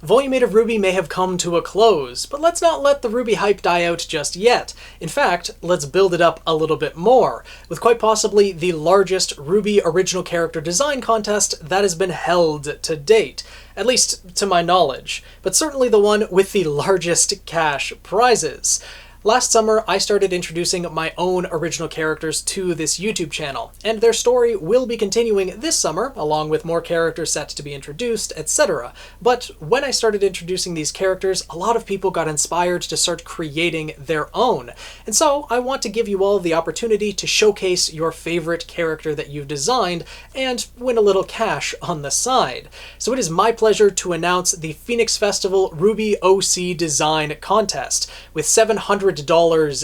Volume 8 of RWBY may have come to a close, but let's not let the RWBY hype die out just yet. In fact, let's build it up a little bit more, with quite possibly the largest RWBY original character design contest that has been held to date, at least to my knowledge, but certainly the one with the largest cash prizes. Last summer, I started introducing my own original characters to this YouTube channel, and their story will be continuing this summer, along with more characters set to be introduced, etc. But when I started introducing these characters, a lot of people got inspired to start creating their own. And so I want to give you all the opportunity to showcase your favorite character that you've designed and win a little cash on the side. So it is my pleasure to announce the Phoenix Festival RWBY OC Design Contest, with $700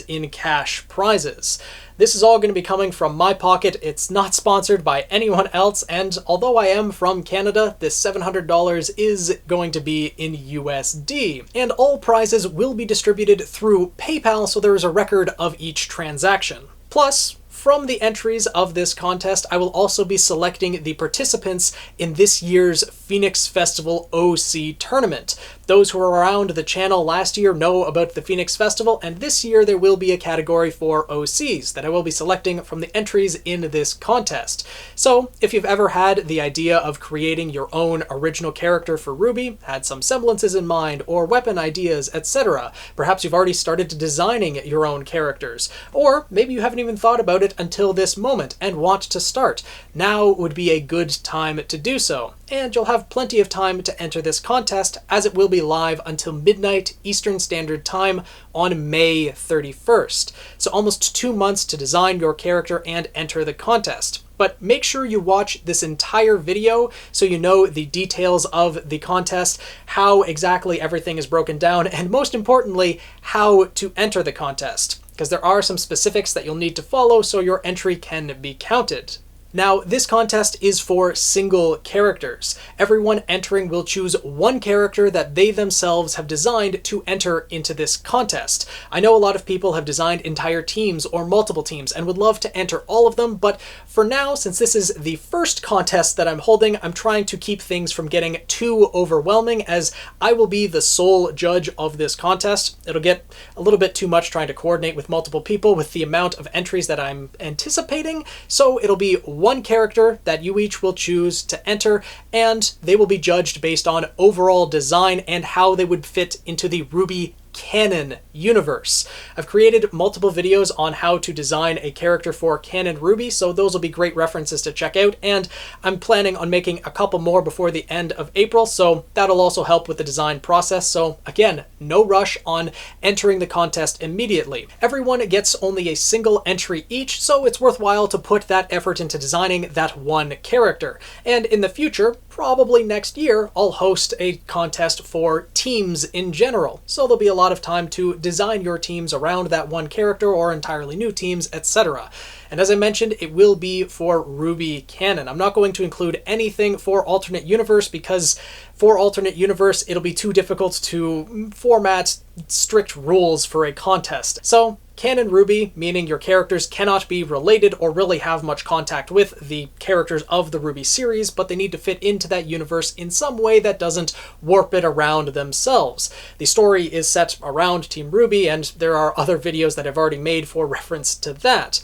in cash prizes. This is all going to be coming from my pocket. It's not sponsored by anyone else, and although I am from Canada, this $700 is going to be in USD, and all prizes will be distributed through PayPal, so there is a record of each transaction. Plus, from the entries of this contest, I will also be selecting the participants in this year's Phoenix Festival OC tournament. Those who were around the channel last year know about the Phoenix Festival, and this year there will be a category for OCs that I will be selecting from the entries in this contest. So, if you've ever had the idea of creating your own original character for RWBY, had some semblances in mind, or weapon ideas, etc., perhaps you've already started designing your own characters, or maybe you haven't even thought about it until this moment and want to start, now would be a good time to do so. And you'll have plenty of time to enter this contest, as it will be live until midnight Eastern Standard Time on May 31st. So almost 2 months to design your character and enter the contest. But make sure you watch this entire video so you know the details of the contest, how exactly everything is broken down, and most importantly, how to enter the contest, because there are some specifics that you'll need to follow so your entry can be counted. Now, this contest is for single characters. Everyone entering will choose one character that they themselves have designed to enter into this contest. I know a lot of people have designed entire teams or multiple teams and would love to enter all of them, but for now, since this is the first contest that I'm holding, I'm trying to keep things from getting too overwhelming, as I will be the sole judge of this contest. It'll get a little bit too much trying to coordinate with multiple people with the amount of entries that I'm anticipating, so it'll be one character that you each will choose to enter, and they will be judged based on overall design and how they would fit into the RWBY Canon Universe. I've created multiple videos on how to design a character for Canon RWBY, so those will be great references to check out, and I'm planning on making a couple more before the end of April, so that'll also help with the design process. So again, no rush on entering the contest immediately. Everyone gets only a single entry each, so it's worthwhile to put that effort into designing that one character. And in the future, probably next year, I'll host a contest for teams in general, so there'll be a lot of time to design your teams around that one character or entirely new teams, etc. And as I mentioned, it will be for RWBY Canon. I'm not going to include anything for Alternate Universe, because for Alternate Universe, it'll be too difficult to format strict rules for a contest. So, Canon RWBY, meaning your characters cannot be related or really have much contact with the characters of the RWBY series, but they need to fit into that universe in some way that doesn't warp it around themselves. The story is set around Team RWBY, and there are other videos that I've already made for reference to that.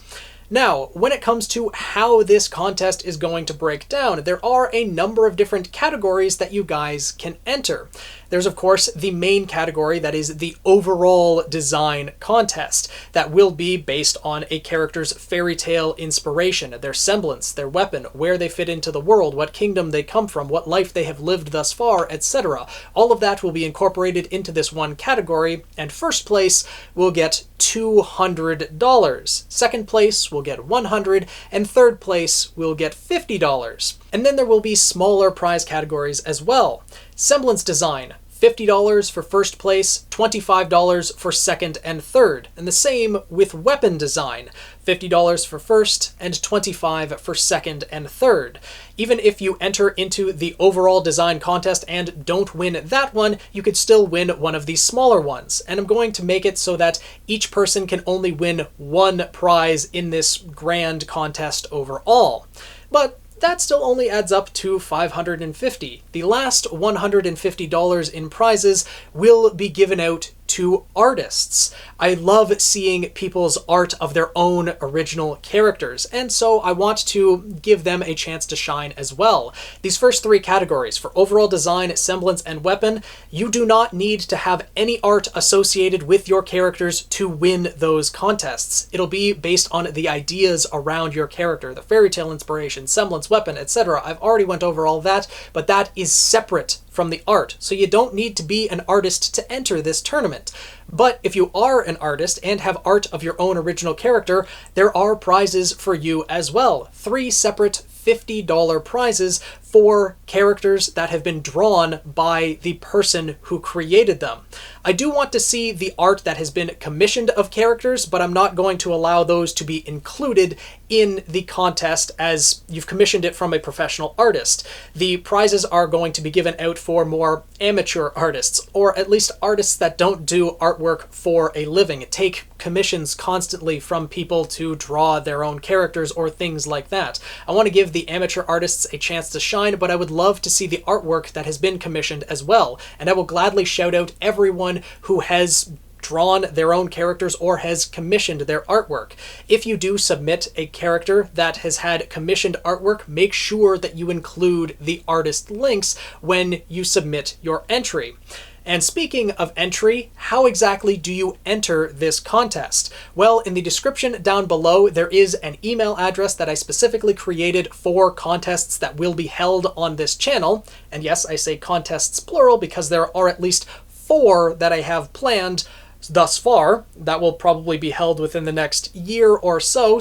Now, when it comes to how this contest is going to break down, there are a number of different categories that you guys can enter. There's, of course, the main category that is the overall design contest that will be based on a character's fairy tale inspiration, their semblance, their weapon, where they fit into the world, what kingdom they come from, what life they have lived thus far, etc. All of that will be incorporated into this one category, and first place will get $200. Second place will get $100, and third place will get $50. And then there will be smaller prize categories as well. Semblance design, $50 for first place, $25 for second and third. And the same with weapon design, $50 for first and $25 for second and third. Even if you enter into the overall design contest and don't win that one, you could still win one of these smaller ones. And I'm going to make it so that each person can only win one prize in this grand contest overall. But that still only adds up to $550. The last $150 in prizes will be given out to artists. I love seeing people's art of their own original characters, and so I want to give them a chance to shine as well. These first three categories, for overall design, semblance, and weapon, you do not need to have any art associated with your characters to win those contests. It'll be based on the ideas around your character, the fairy tale inspiration, semblance, weapon, etc. I've already went over all that, but that is separate from the art, so you don't need to be an artist to enter this tournament. But if you are an artist and have art of your own original character, there are prizes for you as well. 3 separate $50 prizes for characters that have been drawn by the person who created them. I do want to see the art that has been commissioned of characters, but I'm not going to allow those to be included in the contest as you've commissioned it from a professional artist. The prizes are going to be given out for more amateur artists, or at least artists that don't do artwork for a living, take commissions constantly from people to draw their own characters or things like that. I want to give the amateur artists a chance to shine, but I would love to see the artwork that has been commissioned as well, and I will gladly shout out everyone who has drawn their own characters or has commissioned their artwork. If you do submit a character that has had commissioned artwork, make sure that you include the artist links when you submit your entry. And speaking of entry, how exactly do you enter this contest? Well, in the description down below, there is an email address that I specifically created for contests that will be held on this channel. And yes, I say contests plural because there are at least 4 that I have planned thus far that will probably be held within the next year or so,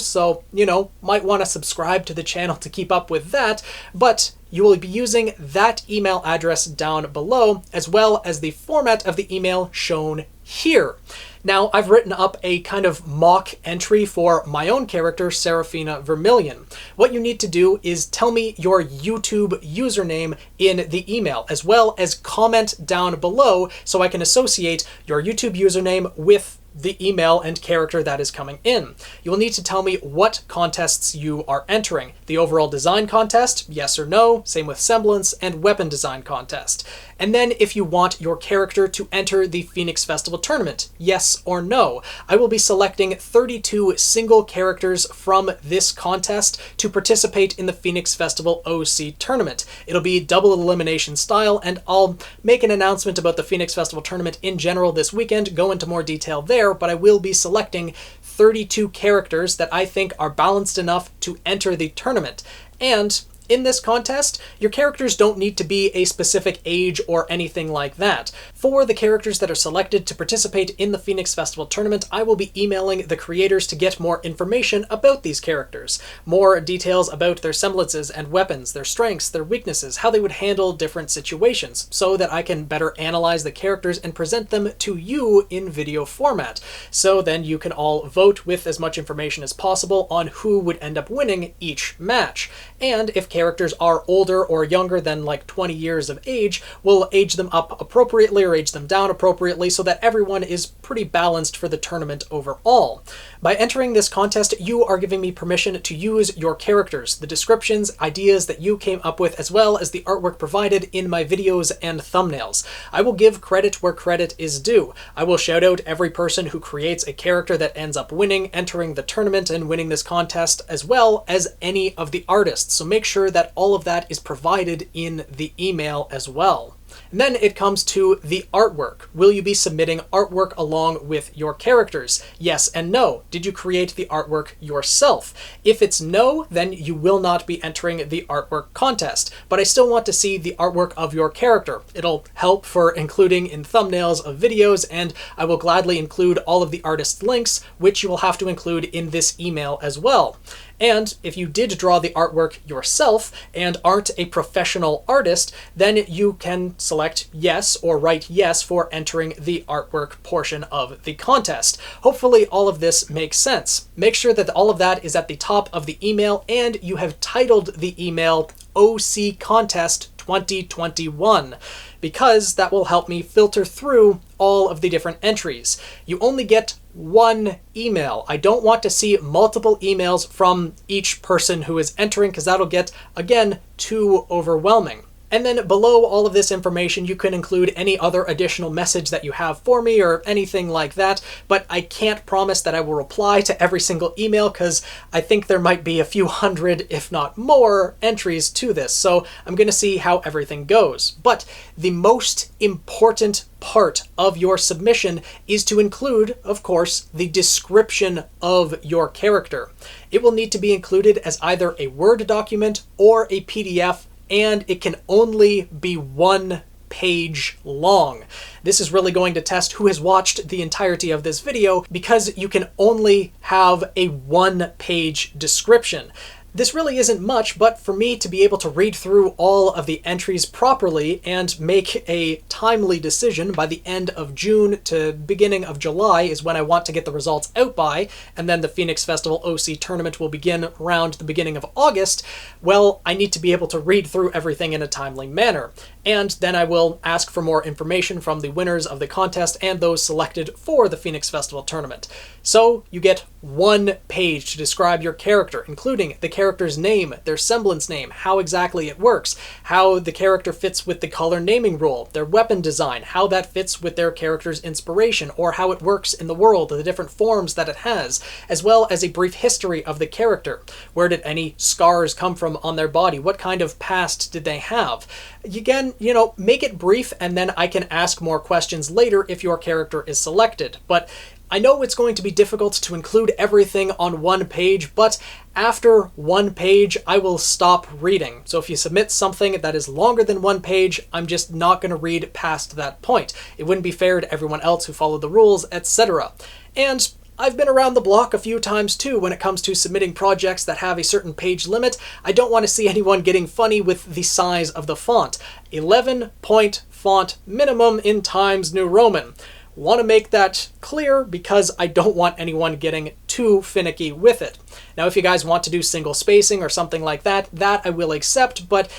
might want to subscribe to the channel to keep up with that, but you will be using that email address down below, as well as the format of the email shown here. Now, I've written up a kind of mock entry for my own character, Seraphina Vermilion. What you need to do is tell me your YouTube username in the email, as well as comment down below so I can associate your YouTube username with the email and character that is coming in. You will need to tell me what contests you are entering. The overall design contest, yes or no, same with semblance, and weapon design contest. And then if you want your character to enter the Phoenix Festival tournament, yes or no. I will be selecting 32 single characters from this contest to participate in the Phoenix Festival OC tournament. It'll be double elimination style, and I'll make an announcement about the Phoenix Festival tournament in general this weekend, go into more detail there, but I will be selecting 32 characters that I think are balanced enough to enter the tournament. And in this contest, your characters don't need to be a specific age or anything like that. For the characters that are selected to participate in the Phoenix Festival tournament, I will be emailing the creators to get more information about these characters. More details about their semblances and weapons, their strengths, their weaknesses, how they would handle different situations, so that I can better analyze the characters and present them to you in video format. So then you can all vote with as much information as possible on who would end up winning each match. And if characters are older or younger than like 20 years of age, we'll age them up appropriately or age them down appropriately so that everyone is pretty balanced for the tournament overall. By entering this contest, you are giving me permission to use your characters, the descriptions, ideas that you came up with, as well as the artwork provided in my videos and thumbnails. I will give credit where credit is due. I will shout out every person who creates a character that ends up winning, entering the tournament and winning this contest, as well as any of the artists. So make sure that all of that is provided in the email as well. And then it comes to the artwork. Will you be submitting artwork along with your characters? Yes and no. Did you create the artwork yourself? If it's no, then you will not be entering the artwork contest. But I still want to see the artwork of your character. It'll help for including in thumbnails of videos, and I will gladly include all of the artist links, which you will have to include in this email as well. And if you did draw the artwork yourself and aren't a professional artist, then you can select yes or write yes for entering the artwork portion of the contest. Hopefully all of this makes sense. Make sure that all of that is at the top of the email and you have titled the email OC Contest 2021, because that will help me filter through all of the different entries. You only get one email. I don't want to see multiple emails from each person who is entering, because that'll get, again, too overwhelming. And then below all of this information, you can include any other additional message that you have for me or anything like that, but I can't promise that I will reply to every single email because I think there might be a few hundred, if not more, entries to this, so I'm going to see how everything goes. But the most important part of your submission is to include, of course, the description of your character. It will need to be included as either a Word document or a PDF, and it can only be 1 page long. This is really going to test who has watched the entirety of this video, because you can only have a 1-page description. This really isn't much, but for me to be able to read through all of the entries properly and make a timely decision by the end of June to beginning of July is when I want to get the results out by, and then the Phoenix Festival OC tournament will begin around the beginning of August, well, I need to be able to read through everything in a timely manner. And then I will ask for more information from the winners of the contest and those selected for the Phoenix Festival tournament. So you get 1 page to describe your character, including the character's name, their semblance name, how exactly it works, how the character fits with the color naming rule, their weapon design, how that fits with their character's inspiration, or how it works in the world, the different forms that it has, as well as a brief history of the character. Where did any scars come from on their body? What kind of past did they have? Again, make it brief, and then I can ask more questions later if your character is selected. But I know it's going to be difficult to include everything on 1 page, but after 1 page, I will stop reading. So if you submit something that is longer than 1 page, I'm just not going to read past that point. It wouldn't be fair to everyone else who followed the rules, etc. And I've been around the block a few times too when it comes to submitting projects that have a certain page limit. I don't want to see anyone getting funny with the size of the font. 11-point font minimum in Times New Roman. Want to make that clear because I don't want anyone getting too finicky with it. Now, if you guys want to do single spacing or something like that, that I will accept, but,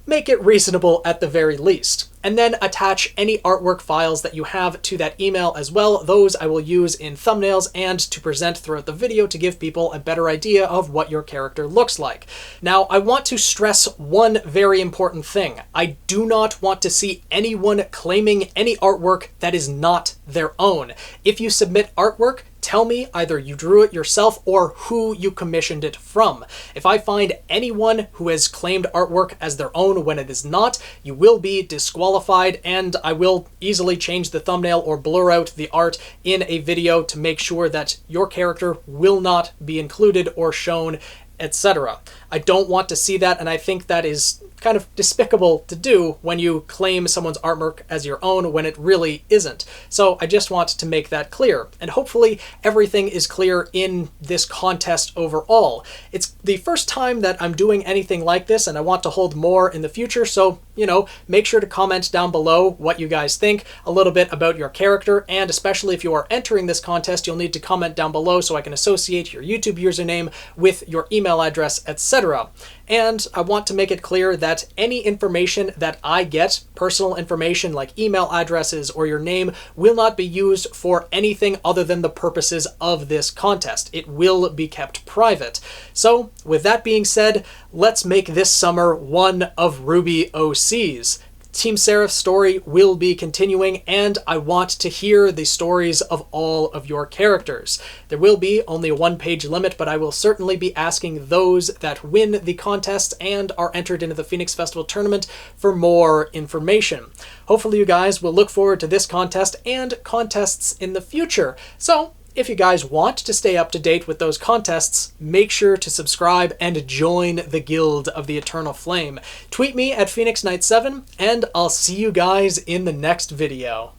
make it reasonable at the very least. And then attach any artwork files that you have to that email as well. Those I will use in thumbnails and to present throughout the video to give people a better idea of what your character looks like. Now, I want to stress one very important thing. I do not want to see anyone claiming any artwork that is not their own. If you submit artwork, tell me either you drew it yourself or who you commissioned it from. If I find anyone who has claimed artwork as their own when it is not, you will be disqualified, and I will easily change the thumbnail or blur out the art in a video to make sure that your character will not be included or shown, etc. I don't want to see that, and I think that is kind of despicable to do when you claim someone's artwork as your own when it really isn't. So I just want to make that clear, and hopefully everything is clear in this contest overall. It's the first time that I'm doing anything like this, and I want to hold more in the future, so, make sure to comment down below what you guys think, a little bit about your character, and especially if you are entering this contest, you'll need to comment down below so I can associate your YouTube username with your email address, etc. And I want to make it clear that any information that I get, personal information like email addresses or your name, will not be used for anything other than the purposes of this contest. It will be kept private. So, with that being said, let's make this summer one of RWBY OCs. Team Seraph's story will be continuing, and I want to hear the stories of all of your characters. There will be only a 1-page limit, but I will certainly be asking those that win the contest and are entered into the Phoenix Festival tournament for more information. Hopefully you guys will look forward to this contest and contests in the future. So, if you guys want to stay up to date with those contests, make sure to subscribe and join the Guild of the Eternal Flame. Tweet me at PhoenixKnight7, and I'll see you guys in the next video.